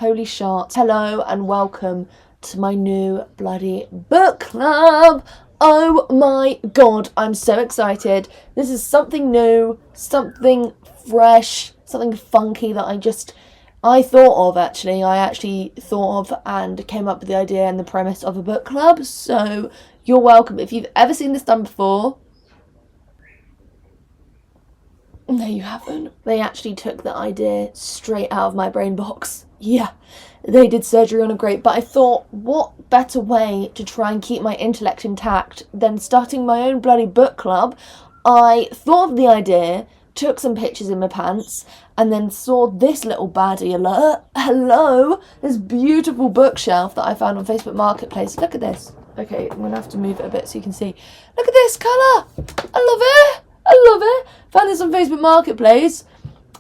holy shot. Hello and welcome to my new bloody book club. Oh my god, I'm so excited. This is something new, something fresh, something funky that I thought of actually. I actually thought of and came up with the idea and the premise of a book club. So you're welcome. If you've ever seen this done before, no, you haven't. They actually took the idea straight out of my brain box. Yeah, they did surgery on a grape, but I thought, what better way to try and keep my intellect intact than starting my own bloody book club? I thought of the idea, took some pictures in my pants, and then saw this little baddie alert. Hello, this beautiful bookshelf that I found on Facebook Marketplace. Look at this. Okay, I'm going to have to move it a bit so you can see. Look at this colour. I love it. I love it. Found this on Facebook Marketplace.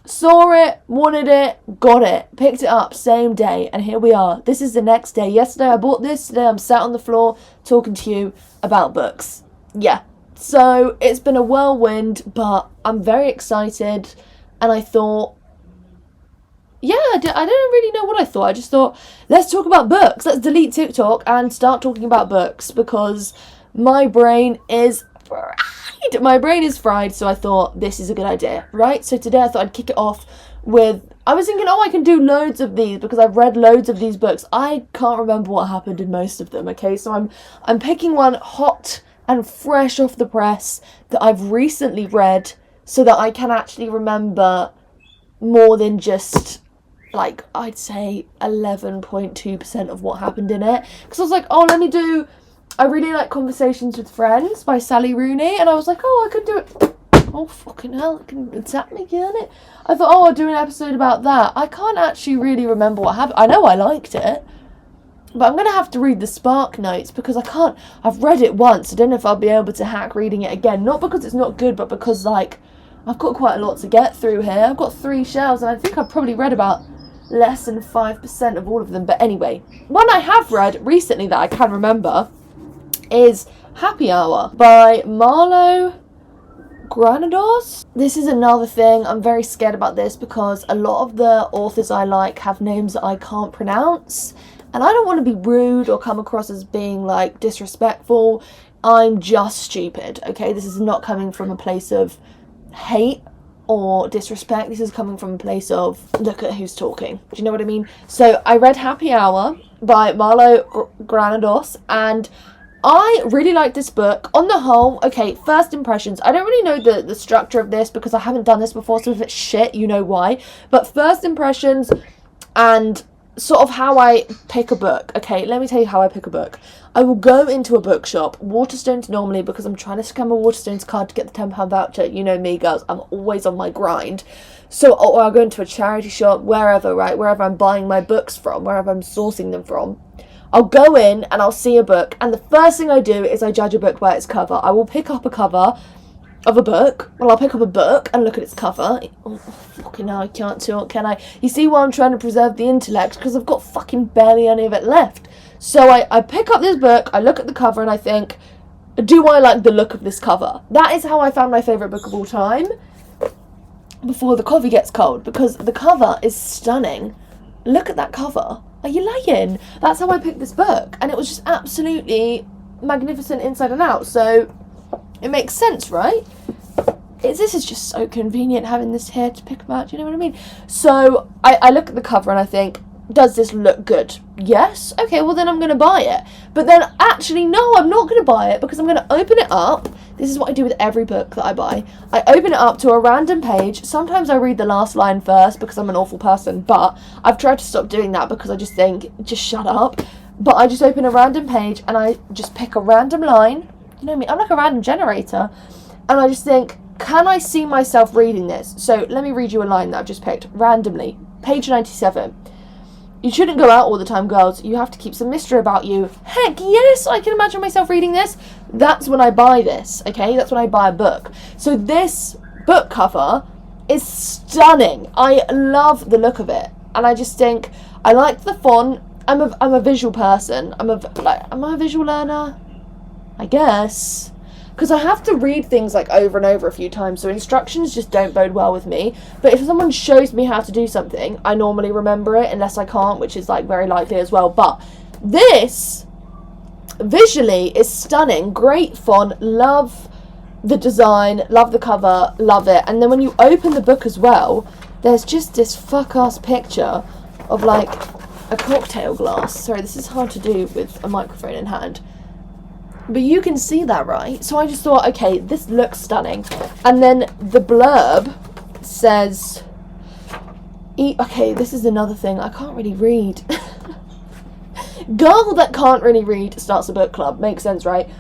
Saw it, wanted it, got it, picked it up same day, and here we are. This is the next day. Yesterday I bought this, today I'm sat on the floor talking to you about books. Yeah, so it's been a whirlwind, but I'm very excited, and I thought, yeah, I don't really know what I thought. I just thought, let's talk about books. Let's delete TikTok and start talking about books, because my brain is fried. My brain is fried, so I thought this is a good idea, right? So today I thought I'd kick it off with, I was thinking, I can do loads of these because I've read loads of these books. I can't remember what happened in most of them, okay? So I'm picking one hot and fresh off the press that I've recently read so that I can actually remember more than just, like, I'd say 11.2% of what happened in it. Because I was like, I really like Conversations with Friends by Sally Rooney, and I was like, I could do it. Oh, fucking hell, it can attack me, can't it? I thought, I'll do an episode about that. I can't actually really remember what happened. I know I liked it, but I'm going to have to read the Spark Notes because I've read it once. I don't know if I'll be able to hack reading it again. Not because it's not good, but because, like, I've got quite a lot to get through here. I've got 3 shelves, and I think I've probably read about less than 5% of all of them. But anyway, one I have read recently that I can remember is Happy Hour by Marlowe, Granados. This is another thing, I'm very scared about this because a lot of the authors I like have names that I can't pronounce, and I don't want to be rude or come across as being, like, disrespectful. I'm just stupid, okay? This is not coming from a place of hate or disrespect. This is coming from a place of, look at who's talking. Do you know what I mean? So I read Happy Hour by Marlowe Granados, and I really like this book. On the whole, okay, first impressions. I don't really know the structure of this because I haven't done this before, so if it's shit, you know why. But first impressions and sort of how I pick a book. Okay, let me tell you how I pick a book. I will go into a bookshop, Waterstones normally, because I'm trying to scam a Waterstones card to get the £10 voucher. You know me, girls, I'm always on my grind. So, or I'll go into a charity shop, wherever, right, wherever I'm buying my books from, wherever I'm sourcing them from. I'll go in and I'll see a book, and the first thing I do is I judge a book by its cover. I will pick up a cover of a book. Well, I'll pick up a book and look at its cover. Oh, fucking hell, I can't talk, can I? You see why I'm trying to preserve the intellect? Because I've got fucking barely any of it left. So I pick up this book, I look at the cover, and I think, do I like the look of this cover? That is how I found my favourite book of all time, before the coffee gets cold, because the cover is stunning. Look at that cover. Are you lying? That's how I picked this book, and it was just absolutely magnificent inside and out, so it makes sense, right? This is just so convenient having this here to pick about, do you know what I mean? So I look at the cover and I think, does this look good? Yes? Okay, well then I'm going to buy it. But then actually, no, I'm not going to buy it because I'm going to open it up. This is what I do with every book that I buy. I open it up to a random page. Sometimes I read the last line first because I'm an awful person, but I've tried to stop doing that because I just think, just shut up. But I just open a random page and I just pick a random line. You know me, I'm like a random generator. And I just think, can I see myself reading this? So let me read you a line that I've just picked randomly. Page 97. You shouldn't go out all the time, girls. You have to keep some mystery about you. Heck yes, I can imagine myself reading this. That's when I buy this, okay? That's when I buy a book. So this book cover is stunning. I love the look of it. And I just think, I like the font. I'm a visual person. Am I a visual learner? I guess. because I have to read things like over and over a few times, so instructions just don't bode well with me. But if someone shows me how to do something, I normally remember it, unless I can't, which is like very likely as well. But this visually is stunning, great font, love the design, love the cover, love it. And then when you open the book as well, there's just this fuck-ass picture of like a cocktail glass. Sorry, this is hard to do with a microphone in hand. But you can see that, right? So I just thought, okay, this looks stunning. And then the blurb says... Okay, this is another thing. I can't really read. Girl that can't really read starts a book club. Makes sense, right?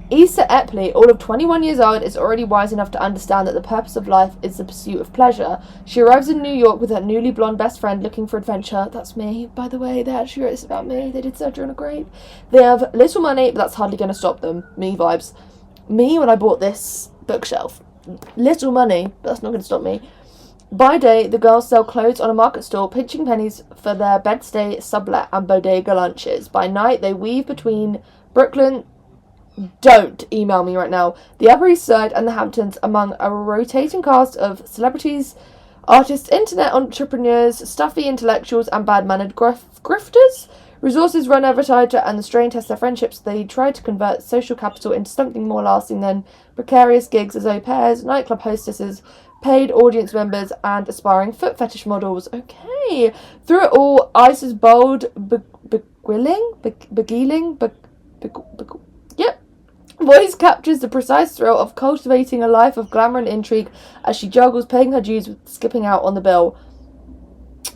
Issa Epley, all of 21 years old, is already wise enough to understand that the purpose of life is the pursuit of pleasure. She arrives in New York with her newly blonde best friend looking for adventure. That's me, by the way. They actually wrote this about me. They did surgery on a grape. They have little money, but that's hardly going to stop them. Me vibes. Me when I bought this bookshelf. Little money, but that's not going to stop me. By day, the girls sell clothes on a market stall, pinching pennies for their bedstay, sublet, and bodega lunches. By night, they weave between Brooklyn... Don't email me right now. The Upper East Side and the Hamptons, among a rotating cast of celebrities, artists, internet entrepreneurs, stuffy intellectuals, and bad-mannered grifters. Resources run ever tighter, and the strain tests their friendships. They try to convert social capital into something more lasting than precarious gigs as au pairs, nightclub hostesses, paid audience members, and aspiring foot fetish models. Okay. Through it all, Ice's bold, voice captures the precise thrill of cultivating a life of glamour and intrigue as she juggles paying her dues with skipping out on the bill.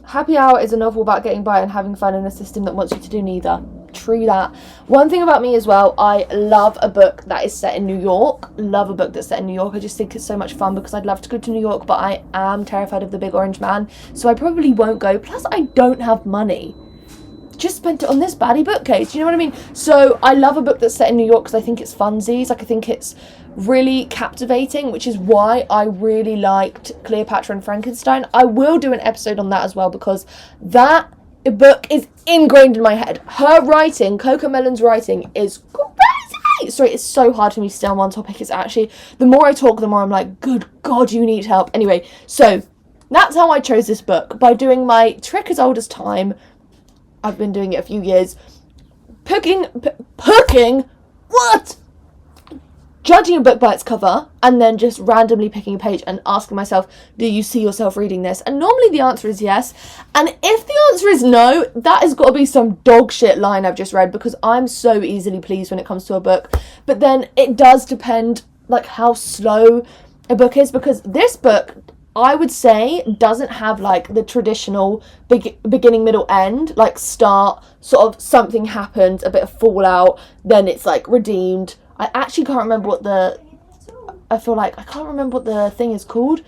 Happy Hour is a novel about getting by and having fun in a system that wants you to do neither. True that. One thing about me as well, I love a book that is set in New York. Love a book that's set in New York. I just think it's so much fun because I'd love to go to New York, but I am terrified of the big orange man, so I probably won't go. Plus, I don't have money. Just spent it on this baddie bookcase, you know what I mean? So I love a book that's set in New York because I think it's funsies, like I think it's really captivating, which is why I really liked Cleopatra and Frankenstein. I will do an episode on that as well because that book is ingrained in my head. Her writing, Coco Melon's writing, is crazy. Sorry, it's so hard for me to stay on one topic. It's actually, the more I talk, the more I'm like, good God, you need help. Anyway, so that's how I chose this book, by doing my trick as old as time. I've been doing it a few years. Judging a book by its cover, and then just randomly picking a page and asking myself, do you see yourself reading this? And normally the answer is yes. And if the answer is no, that has got to be some dog shit line I've just read, because I'm so easily pleased when it comes to a book. But then it does depend, like, how slow a book is, because this book, I would say, doesn't have like the traditional beginning, middle, end, like start, sort of something happens, a bit of fallout, then it's like redeemed. I actually can't remember what I can't remember what the thing is called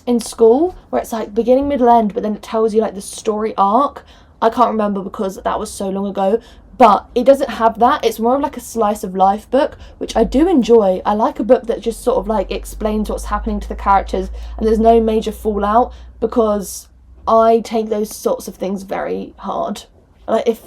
in school, where it's like beginning, middle, end, but then it tells you like the story arc. I can't remember because that was so long ago. But it doesn't have that. It's more of like a slice of life book, which I do enjoy. I like a book that just sort of like explains what's happening to the characters and there's no major fallout, because I take those sorts of things very hard. Like if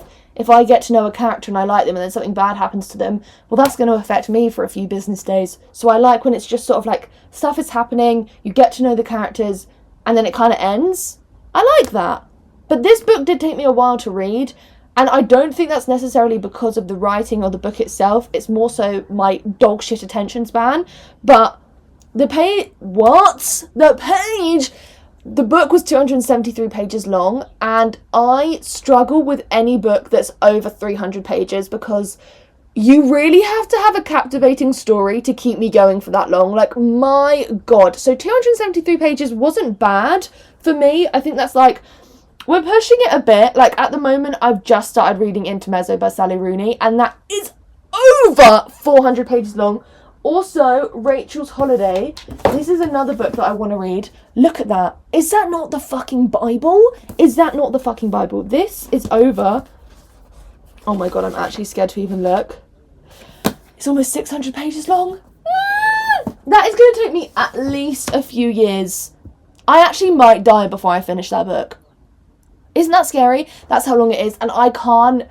I get to know a character and I like them and then something bad happens to them, well, that's going to affect me for a few business days. So I like when it's just sort of like stuff is happening, you get to know the characters, and then it kind of ends. I like that. But this book did take me a while to read. And I don't think that's necessarily because of the writing or the book itself. It's more so my dog shit attention span. But the book was 273 pages long. And I struggle with any book that's over 300 pages because you really have to have a captivating story to keep me going for that long. Like, my God. So 273 pages wasn't bad for me. I think that's like... We're pushing it a bit. Like, at the moment, I've just started reading Intermezzo by Sally Rooney, and that is over 400 pages long. Also, Rachel's Holiday. This is another book that I want to read. Look at that. Is that not the fucking Bible? Is that not the fucking Bible? This is over... Oh my God, I'm actually scared to even look. It's almost 600 pages long. That is going to take me at least a few years. I actually might die before I finish that book. Isn't that scary? That's how long it is. And I can't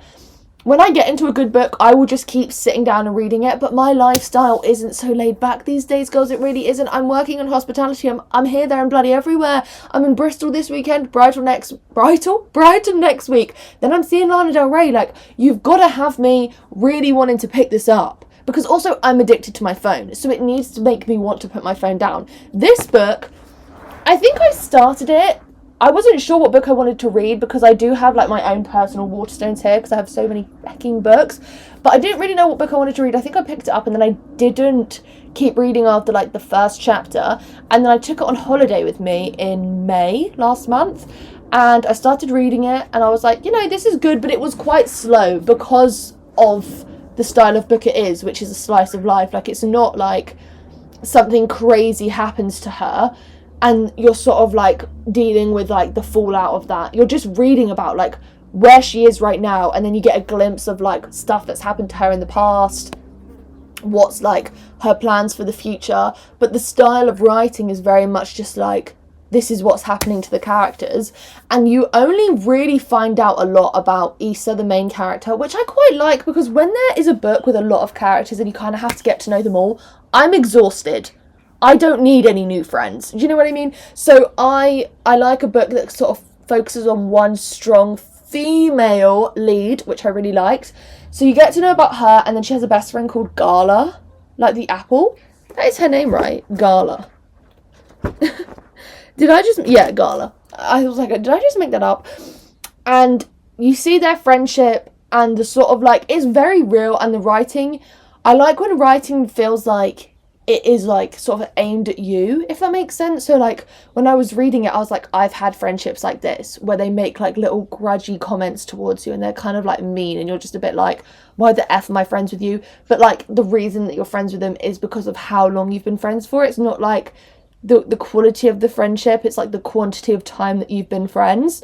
when I get into a good book, I will just keep sitting down and reading it. But my lifestyle isn't so laid back these days, girls. It really isn't. I'm working in hospitality. I'm here, there, and bloody everywhere. I'm in Bristol this weekend, Brighton next week. Then I'm seeing Lana Del Rey. Like, you've got to have me really wanting to pick this up. Because also, I'm addicted to my phone. So it needs to make me want to put my phone down. This book, I think I started it. I wasn't sure what book I wanted to read because I do have like my own personal Waterstones here because I have so many fucking books. But I didn't really know what book I wanted to read. I think I picked it up and then I didn't keep reading after like the first chapter. And then I took it on holiday with me in May last month. And I started reading it and I was like, you know, this is good, but it was quite slow because of the style of book it is, which is a slice of life. Like, it's not like something crazy happens to her and you're sort of like dealing with like the fallout of that. You're just reading about like where she is right now, and then you get a glimpse of like stuff that's happened to her in the past, what's like her plans for the future. But the style of writing is very much just like, this is what's happening to the characters, and you only really find out a lot about Issa, the main character, which I quite like, because when there is a book with a lot of characters and you kind of have to get to know them all, I'm exhausted. I don't need any new friends. Do you know what I mean? So I like a book that sort of focuses on one strong female lead, which I really liked. So you get to know about her, and then she has a best friend called Gala, like the apple. That is her name, right? Gala. Gala. I was like, did I just make that up? And you see their friendship and the sort of like, it's very real, and the writing, I like when writing feels like it is like sort of aimed at you, if that makes sense. So like when I was reading it, I was like, I've had friendships like this where they make like little grudgy comments towards you and they're kind of like mean, and you're just a bit like, why the F am I friends with you? But like the reason that you're friends with them is because of how long you've been friends for. It's not like the quality of the friendship, it's like the quantity of time that you've been friends.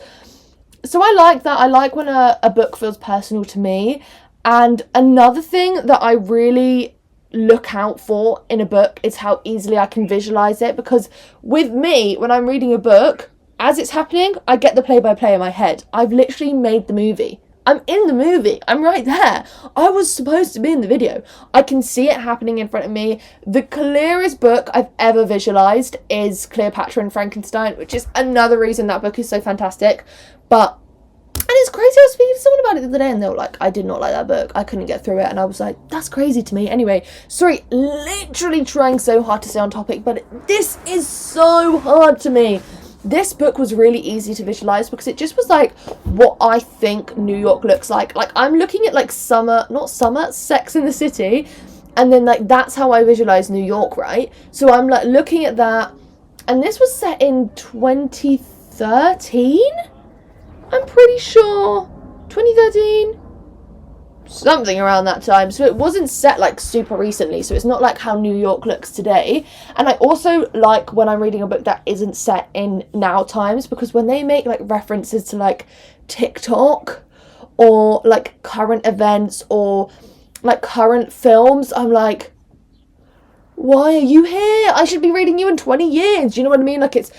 So I like that. I like when a book feels personal to me. And another thing that I really look out for in a book is how easily I can visualize it, because with me, when I'm reading a book, as it's happening, I get the play-by-play in my head. I've literally made the movie. I'm in the movie. I'm right there. I was supposed to be in the video. I can see it happening in front of me. The clearest book I've ever visualized is Cleopatra and Frankenstein, which is another reason that book is so fantastic. And it's crazy, I was speaking to someone about it the other day and they were like, I did not like that book, I couldn't get through it, and I was like, that's crazy to me. Anyway, sorry, literally trying so hard to stay on topic, but this is so hard to me. This book was really easy to visualise because it just was like what I think New York looks like. Like, I'm looking at like Sex in the City, and then like that's how I visualise New York, right? So I'm like looking at that, and this was set in 2013? I'm pretty sure 2013, something around that time. So it wasn't set like super recently, so it's not like how New York looks today. And I also like when I'm reading a book that isn't set in now times, because when they make like references to like TikTok or like current events or like current films, I'm like, why are you here? I should be reading you in 20 years. Do you know what I mean? Like, it's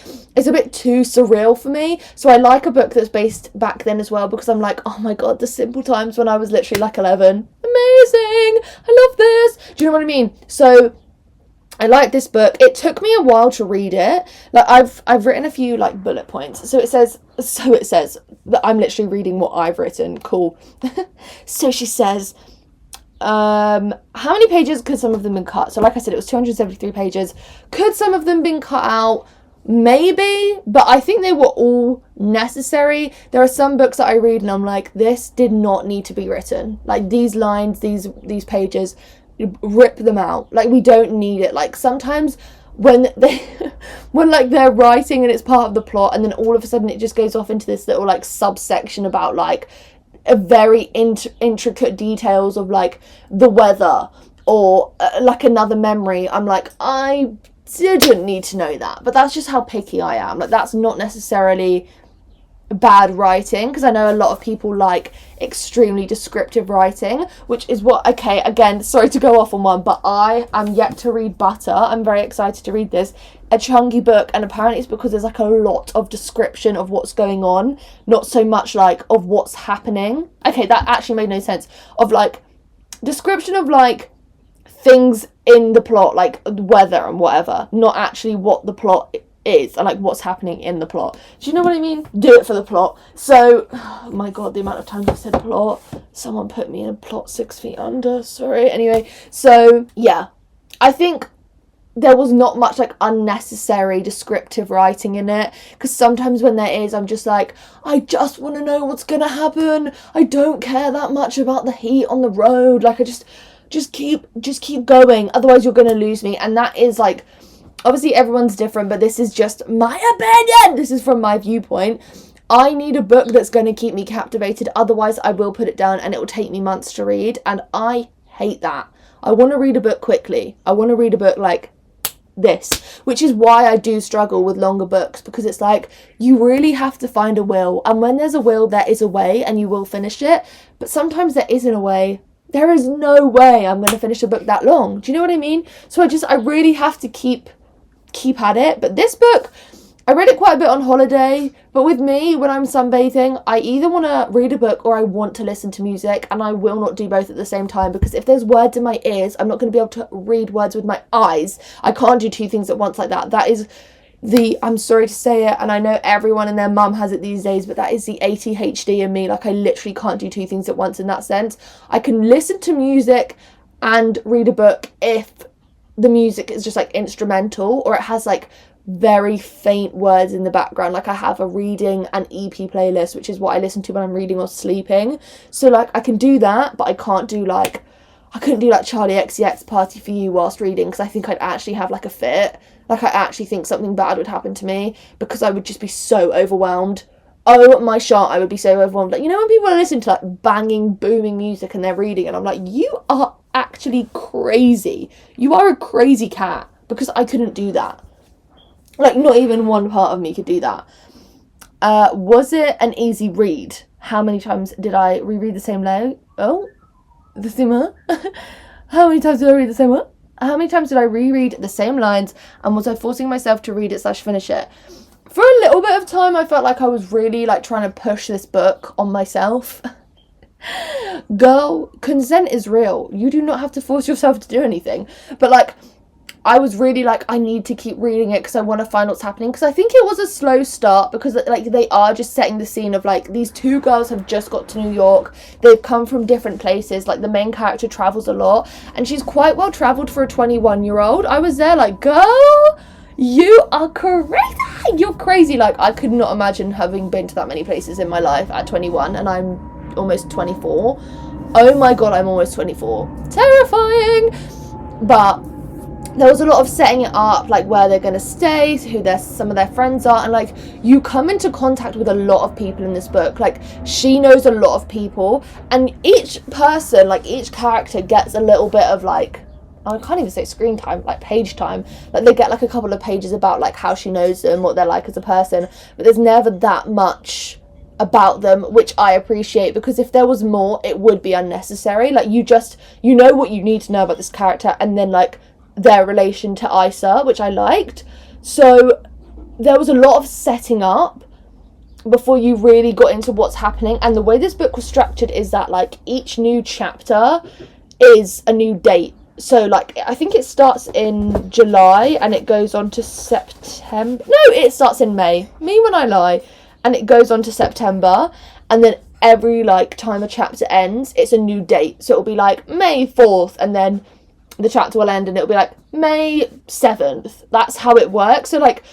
a bit too surreal for me. So I like a book that's based back then as well, because I'm like, oh my god, the simple times when I was literally like 11. Amazing! I love this! Do you know what I mean? So I like this book. It took me a while to read it. Like, I've written a few like bullet points. So it says that I'm literally reading what I've written. Cool. So she says, how many pages could some of them been cut? So like I said, it was 273 pages. Could some of them been cut out? Maybe, but I think they were all necessary. There are some books that I read and I'm like, this did not need to be written. Like, these lines, these pages, rip them out. Like, we don't need it. Like, sometimes when like they're writing and it's part of the plot, and then all of a sudden it just goes off into this little like subsection about like a very intricate details of like the weather or like another memory. I'm like, I didn't need to know that, but that's just how picky I am. Like, that's not necessarily bad writing, because I know a lot of people like extremely descriptive writing, which is what, okay, again, sorry to go off on one, but I am yet to read Butter. I'm very excited to read this. A chunky book, and apparently it's because there's like a lot of description of what's going on, not so much like of what's happening. Okay, that actually made no sense. Of like description of like things in the plot, like weather and whatever, not actually what the plot is and like what's happening in the plot. Do you know what I mean? Do it for the plot. So, oh my god, the amount of times I said plot. Someone put me in a plot 6 feet under. Sorry. Anyway, so yeah, I think there was not much like unnecessary descriptive writing in it, because sometimes when there is, I'm just like, I just want to know what's gonna happen. I don't care that much about the heat on the road. Like, I just keep going, otherwise you're gonna lose me. And that is like, obviously everyone's different, but this is just my opinion. This is from my viewpoint. I need a book that's going to keep me captivated, otherwise I will put it down and it will take me months to read, and I hate that. I want to read a book quickly. I want to read a book like this, which is why I do struggle with longer books, because it's like you really have to find a will, and when there's a will, there is a way, and you will finish it. But sometimes there isn't a way. There is no way I'm going to finish a book that long. Do you know what I mean? So I really have to keep at it. But this book, I read it quite a bit on holiday, but with me, when I'm sunbathing, I either want to read a book or I want to listen to music, and I will not do both at the same time, because if there's words in my ears, I'm not going to be able to read words with my eyes. I can't do two things at once like that. That is I'm sorry to say it, and I know everyone and their mum has it these days, but that is the ADHD in me. Like, I literally can't do two things at once in that sense. I can listen to music and read a book if the music is just like instrumental, or it has like very faint words in the background. Like, I have a reading and EP playlist, which is what I listen to when I'm reading or sleeping. So like, I can do that, but I couldn't do like Charlie XCX Party for You whilst reading, because I think I'd actually have like a fit. Like, I actually think something bad would happen to me, because I would just be so overwhelmed. Oh my shot, I would be so overwhelmed. Like, you know when people listen to like banging, booming music and they're reading, and I'm like, you are actually crazy. You are a crazy cat, because I couldn't do that. Like, not even one part of me could do that. Was it an easy read? How many times did I reread the same line? Oh, the same one? How many times did I read the same one? How many times did I reread the same lines, and was I forcing myself to read it / finish it? For a little bit of time, I felt like I was really like trying to push this book on myself. Girl, consent is real. You do not have to force yourself to do anything. But like, I was really like, I need to keep reading it because I want to find what's happening. Because I think it was a slow start, because like they are just setting the scene of like, these two girls have just got to New York. They've come from different places. Like, the main character travels a lot, and she's quite well travelled for a 21-year-old. I was there like, girl, you are crazy. You're crazy. Like, I could not imagine having been to that many places in my life at 21, and I'm almost 24. Oh my god, I'm almost 24. Terrifying. But there was a lot of setting it up, like where they're going to stay, who some of their friends are, and like, you come into contact with a lot of people in this book. Like, she knows a lot of people, and each person, like each character, gets a little bit of like, I can't even say screen time, like page time. Like, they get like a couple of pages about like how she knows them, what they're like as a person, but there's never that much about them, which I appreciate, because if there was more, it would be unnecessary. Like, you know what you need to know about this character, and then like their relation to Isa, which I liked. So there was a lot of setting up before you really got into what's happening. And the way this book was structured is that like each new chapter is a new date. So like, I think it starts in July and it goes on to September. No, it starts in May. Me when I lie. And it goes on to September, and then every like time a chapter ends, it's a new date. So it'll be like May 4th, and then the chapter will end and it'll be like May 7th. That's how it works. So like,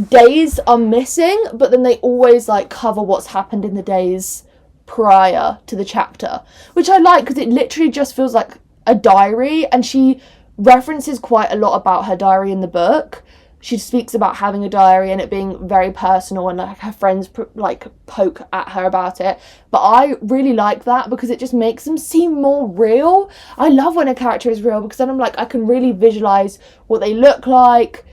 days are missing, but then they always like cover what's happened in the days prior to the chapter, which I like, because it literally just feels like a diary, and she references quite a lot about her diary in the book. She speaks about having a diary and it being very personal, and like her friends like poke at her about it. But I really like that, because it just makes them seem more real. I love when a character is real, because then I'm like, I can really visualize what they look like,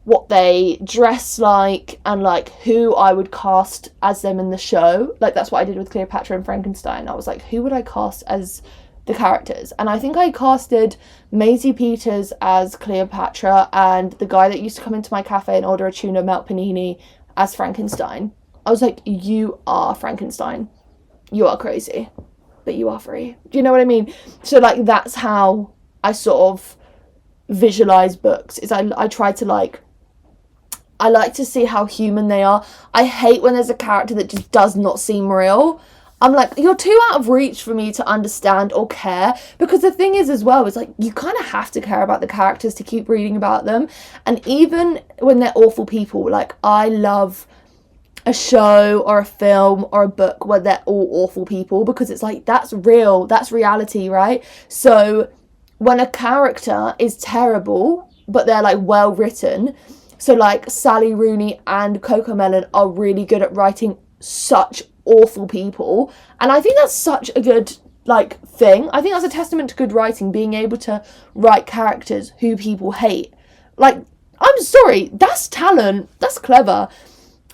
what they dress like, and like who I would cast as them in the show. Like that's what I did with Cleopatra and Frankenstein. I was like, who would I cast as the characters? And I think I casted Maisie Peters as Cleopatra and the guy that used to come into my cafe and order a tuna melt panini as Frankenstein. I was like, you are Frankenstein. You are crazy, but you are free. Do you know what I mean? So like that's how I sort of visualize books, is I try to like, I like to see how human they are. I hate when there's a character that just does not seem real. I'm like, you're too out of reach for me to understand or care. Because the thing is as well, is like, you kind of have to care about the characters to keep reading about them. And even when they're awful people, like I love a show or a film or a book where they're all awful people, because it's like, that's real, that's reality, right? So when a character is terrible, but they're like well written, so like Sally Rooney and Coco Melon are really good at writing such awful people, and I think that's such a good like thing. I think that's a testament to good writing, being able to write characters who people hate. Like, I'm sorry, that's talent, that's clever.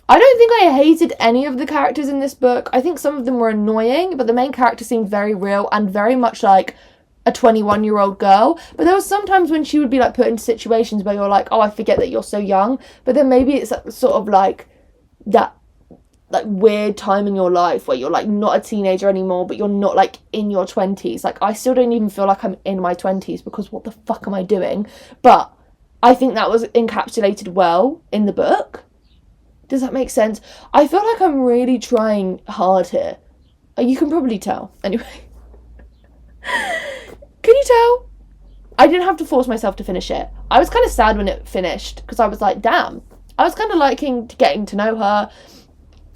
I don't think I hated any of the characters in this book. I think some of them were annoying, but the main character seemed very real and very much like a 21-year-old girl. But there was sometimes when she would be like put into situations where you're like, oh, I forget that you're so young. But then maybe it's sort of like that like weird time in your life where you're like not a teenager anymore, but you're not like in your 20s. Like I still don't even feel like I'm in my 20s, because what the fuck am I doing? But I think that was encapsulated well in the book. Does that make sense? I feel like I'm really trying hard here. You can probably tell. Anyway. Can you tell? I didn't have to force myself to finish it. I was kind of sad when it finished, because I was like, damn. I was kind of liking getting to know her.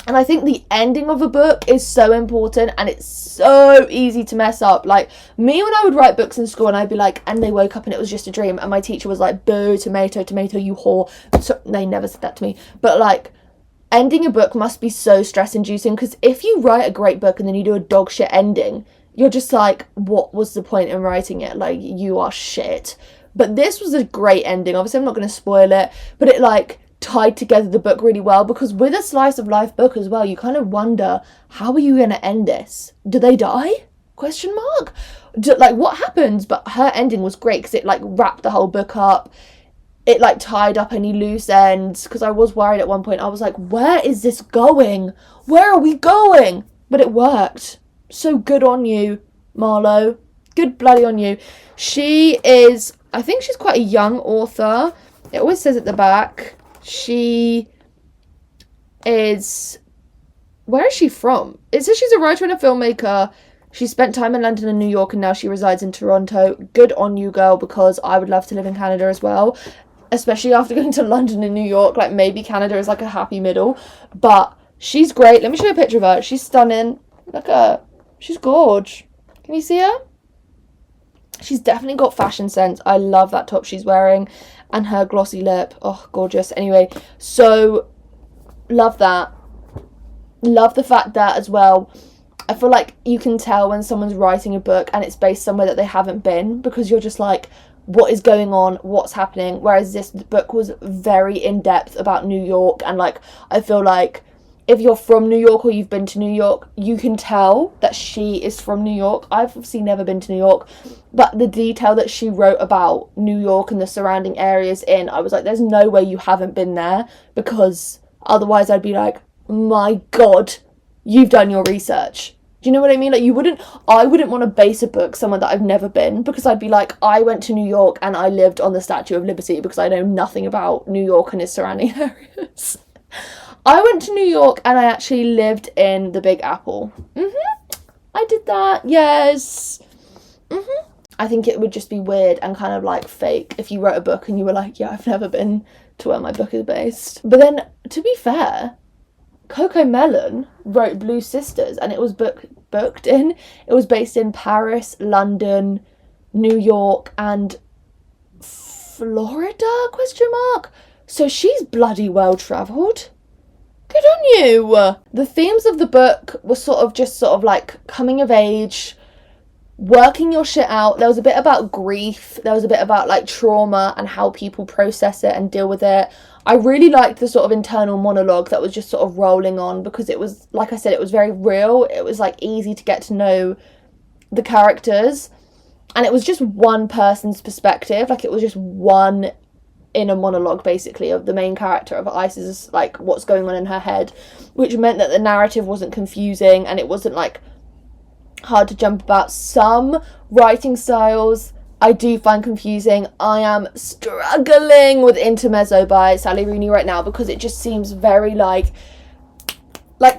And I think the ending of a book is so important, and it's so easy to mess up. Like, me when I would write books in school and I'd be like, and they woke up and it was just a dream, and my teacher was like, boo, tomato, tomato, you whore. So, they never said that to me. But like, ending a book must be so stress-inducing, because if you write a great book and then you do a dog shit ending, you're just like, what was the point in writing it? Like, you are shit. But this was a great ending. Obviously, I'm not going to spoil it, but it like tied together the book really well, because with a slice of life book as well, you kind of wonder, how are you going to end this? Do they die? Question mark. Like, what happens? But her ending was great, because it like wrapped the whole book up. It like tied up any loose ends, because I was worried at one point. I was like, where is this going? Where are we going? But it worked. So good on you, Marlowe. Good bloody on you. She is, I think she's quite a young author. It always says at the back. She is, where is she from? It says she's a writer and a filmmaker. She spent time in London and New York, and now she resides in Toronto. Good on you, girl, because I would love to live in Canada as well. Especially after going to London and New York. Like, maybe Canada is like a happy middle. But she's great. Let me show you a picture of her. She's stunning. Look at her. She's gorge. Can you see her? She's definitely got fashion sense. I love that top she's wearing. And her glossy lip. Oh, gorgeous. Anyway, so love that. Love the fact that as well, I feel like you can tell when someone's writing a book and it's based somewhere that they haven't been, because you're just like, what is going on? What's happening? Whereas this book was very in-depth about New York, and like, I feel like if you're from New York or you've been to New York, you can tell that she is from New York. I've obviously never been to New York, but the detail that she wrote about New York and the surrounding areas I was like, there's no way you haven't been there, because otherwise I'd be like, my God, you've done your research. Do you know what I mean? Like, I wouldn't want to base a book somewhere that I've never been, because I'd be like, I went to New York and I lived on the Statue of Liberty, because I know nothing about New York and its surrounding areas. I went to New York and I actually lived in the Big Apple. I did that, yes. I think it would just be weird and kind of like fake if you wrote a book and you were like, yeah, I've never been to where my book is based. But then, to be fair, Coco Melon wrote Blue Sisters, and it was it was based in Paris, London, New York, and Florida, question mark? So she's bloody well travelled. Good on you. The themes of the book were sort of like coming of age, working your shit out. There was a bit about grief, there was a bit about like trauma and how people process it and deal with it. I really liked the sort of internal monologue that was just sort of rolling on, because it was, like I said, it was very real. It was like easy to get to know the characters, and it was just one person's perspective. Like, it was just one inner monologue basically of the main character, of Isis, like what's going on in her head, which meant that the narrative wasn't confusing and it wasn't like hard to jump about. Some writing styles I do find confusing. I am struggling with Intermezzo by Sally Rooney right now, because it just seems very like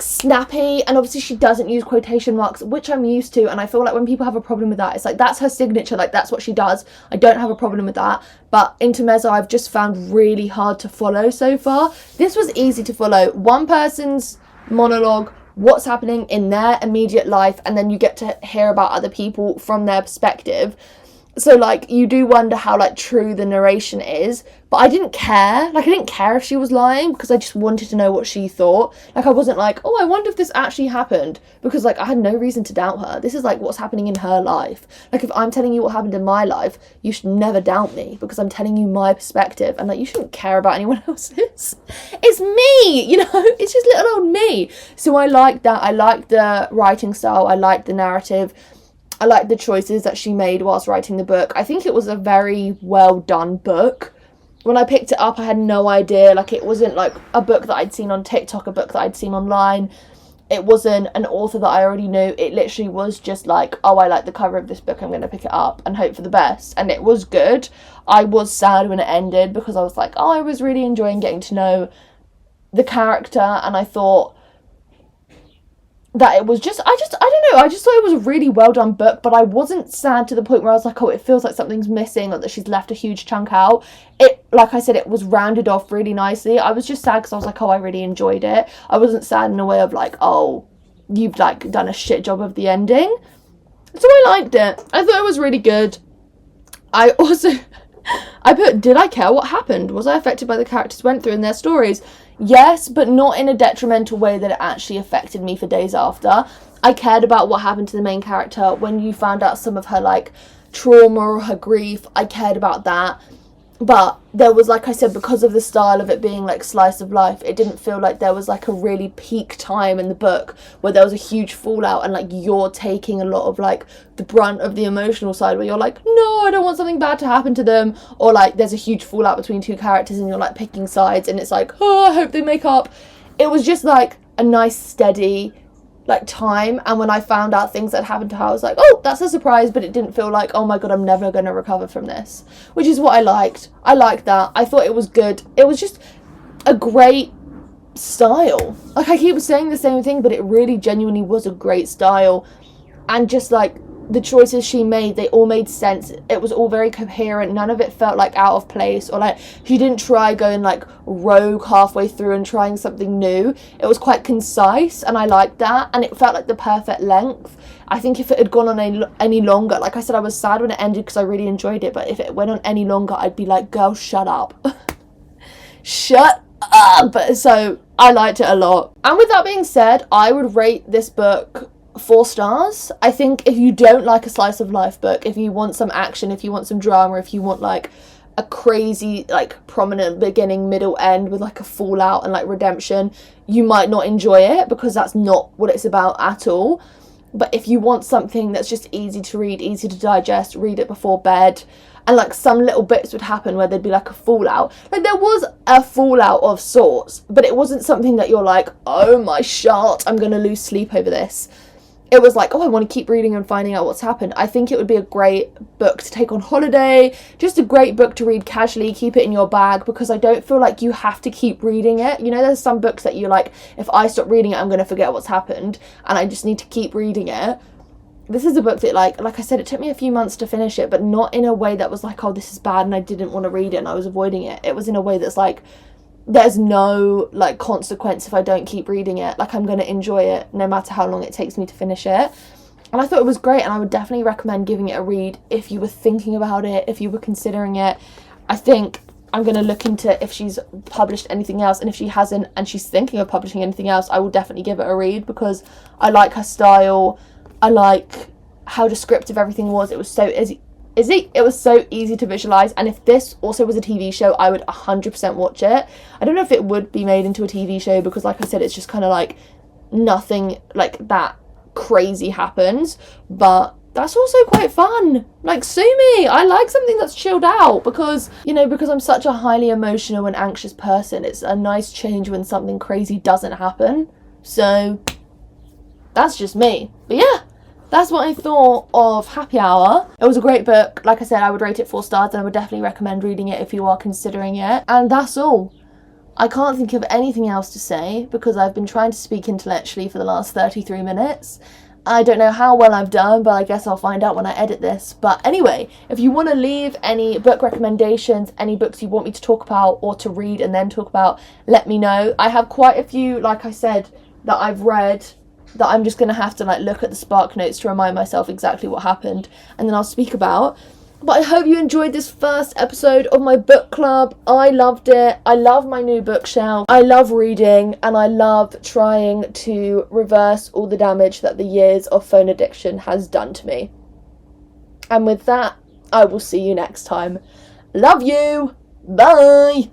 snappy, and obviously she doesn't use quotation marks, which I'm used to, and I feel like when people have a problem with that, it's like that's her signature, like that's what she does. I don't have a problem with that, but Intermezzo I've just found really hard to follow so far. This was easy to follow. One person's monologue, what's happening in their immediate life, and then you get to hear about other people from their perspective. So, like, you do wonder how, like, true the narration is. But I didn't care. Like, I didn't care if she was lying, because I just wanted to know what she thought. Like, I wasn't like, oh, I wonder if this actually happened. Because, like, I had no reason to doubt her. This is, like, what's happening in her life. Like, if I'm telling you what happened in my life, you should never doubt me, because I'm telling you my perspective. And, like, you shouldn't care about anyone else's. It's me, you know? It's just little old me. So I liked that. I liked the writing style. I liked the narrative. I liked the choices that she made whilst writing the book. I think it was a very well done book. When I picked it up, I had no idea. Like, it wasn't like a book that I'd seen on TikTok, a book that I'd seen online. It wasn't an author that I already knew. It literally was just like, oh, I like the cover of this book, I'm going to pick it up and hope for the best. And it was good. I was sad when it ended, because I was like, oh, I was really enjoying getting to know the character, and I thought that it was just, I don't know, I just thought it was a really well done book, but I wasn't sad to the point where I was like, oh, it feels like something's missing, or that she's left a huge chunk out. It, like I said, it was rounded off really nicely. I was just sad because I was like, oh, I really enjoyed it. I wasn't sad in a way of like, oh, you've like done a shit job of the ending. So I liked it. I thought it was really good. I also, I put, did I care what happened? Was I affected by the characters went through in their stories? Yes, but not in a detrimental way that it actually affected me for days after. I cared about what happened to the main character. When you found out some of her, like, trauma or her grief, I cared about that. But there was, like I said, because of the style of it being, like, slice of life, it didn't feel like there was, like, a really peak time in the book where there was a huge fallout and, like, you're taking a lot of, like, the brunt of the emotional side, where you're like, no, I don't want something bad to happen to them. Or, like, there's a huge fallout between two characters and you're, like, picking sides and it's like, oh, I hope they make up. It was just, like, a nice, steady, like, time. And when I found out things that happened to her, I was like, oh, that's a surprise, but it didn't feel like, oh my god, I'm never going to recover from this, which is what I liked. I liked that. I thought it was good. It was just a great style. Like, I keep saying the same thing, but it really genuinely was a great style. And just, like, the choices she made, they all made sense. It was all very coherent. None of it felt like out of place, or like she didn't try going like rogue halfway through and trying something new. It was quite concise, and I liked that, and it felt like the perfect length. I think if it had gone on any longer, like I said, I was sad when it ended because I really enjoyed it, but if it went on any longer, I'd be like, girl, shut up. Shut up. So I liked it a lot. And with that being said, I would rate this book 4 stars. I think if you don't like a slice of life book, if you want some action, if you want some drama, if you want like a crazy, like, prominent beginning, middle, end with like a fallout and like redemption, you might not enjoy it, because that's not what it's about at all. But if you want something that's just easy to read, easy to digest, read it before bed, and like some little bits would happen where there'd be like a fallout. Like, there was a fallout of sorts, but it wasn't something that you're like, oh my shot, I'm gonna lose sleep over this. It was like, oh, I want to keep reading and finding out what's happened. I think it would be a great book to take on holiday, just a great book to read casually, keep it in your bag, because I don't feel like you have to keep reading it. You know, there's some books that you're like, if I stop reading it, I'm going to forget what's happened, and I just need to keep reading it. This is a book that, like I said, it took me a few months to finish it, but not in a way that was like, oh, this is bad and I didn't want to read it and I was avoiding it. It was in a way that's like, there's no like consequence if I don't keep reading it. Like, I'm going to enjoy it no matter how long it takes me to finish it. And I thought it was great, and I would definitely recommend giving it a read if you were thinking about it, if you were considering it. I think I'm going to look into if she's published anything else, and if she hasn't and she's thinking of publishing anything else, I will definitely give it a read, because I like her style. I like how descriptive everything was. It was so easy. It was so easy to visualize, and if this also was a TV show, I would 100% watch it. I don't know if it would be made into a TV show because, like I said, it's just kind of like nothing like that crazy happens, but that's also quite fun. Like, sue me. I like something that's chilled out because, you know, because I'm such a highly emotional and anxious person, it's a nice change when something crazy doesn't happen. So that's just me. But yeah, that's what I thought of Happy Hour. It was a great book. Like I said, I would rate it 4 stars, and I would definitely recommend reading it if you are considering it. And that's all. I can't think of anything else to say because I've been trying to speak intellectually for the last 33 minutes. I don't know how well I've done, but I guess I'll find out when I edit this. But anyway, if you want to leave any book recommendations, any books you want me to talk about or to read and then talk about, let me know. I have quite a few, like I said, that I've read that I'm just going to have to like look at the Spark Notes to remind myself exactly what happened, and then I'll speak about. But I hope you enjoyed this first episode of my book club. I loved it. I love my new bookshelf. I love reading, and I love trying to reverse all the damage that the years of phone addiction has done to me. And with that, I will see you next time. Love you. Bye.